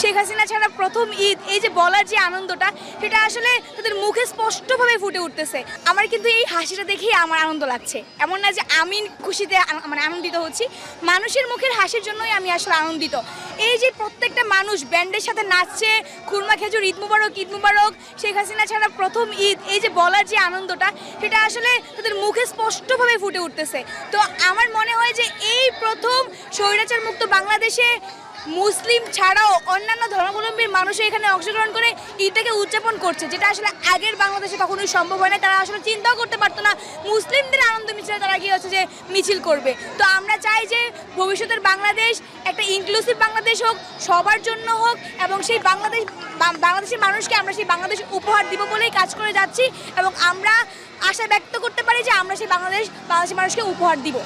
শেখ হাসিনা ছাড়া প্রথম ঈদ, এই যে বলার যে আনন্দটা, সেটা আসলে তাদের মুখে স্পষ্টভাবে ফুটে উঠতেছে। আমার কিন্তু এই হাসিটা দেখেই আমার আনন্দ লাগছে। এমন না যে আমি খুশিতে মানে আনন্দিত হচ্ছি, মানুষের মুখের হাসির জন্যই আমি আসলে আনন্দিত। এই যে প্রত্যেকটা মানুষ ব্যান্ডের সাথে নাচছে, খুরমা খেজুর ঈদ মুবারক, ঈদ মুবারক, শেখ হাসিনা ছাড়া প্রথম ঈদ, এই যে বলার যে আনন্দটা, সেটা আসলে তাদের মুখে স্পষ্টভাবে ফুটে উঠতেছে। তো আমার মনে হয় যে এই প্রথম স্বৈরাচার মুক্ত বাংলাদেশে মুসলিম ছাড়াও অন্যান্য ধর্মাবলম্বীর মানুষও এখানে অংশগ্রহণ করে ঈদটাকে উদযাপন করছে, যেটা আসলে আগের বাংলাদেশে কখনোই সম্ভব হয় না। তারা আসলে চিন্তাও করতে পারতো না মুসলিমদের আনন্দ মিছিলে তারা গিয়ে হচ্ছে যে মিছিল করবে। তো আমরা চাই যে ভবিষ্যতের বাংলাদেশ একটা ইনক্লুসিভ বাংলাদেশ হোক, সবার জন্য হোক, এবং সেই বাংলাদেশের মানুষকে আমরা সেই বাংলাদেশ উপহার দিব বলেই কাজ করে যাচ্ছি, এবং আমরা আশা ব্যক্ত করতে পারি যে আমরা সেই বাংলাদেশের মানুষকে উপহার দিব।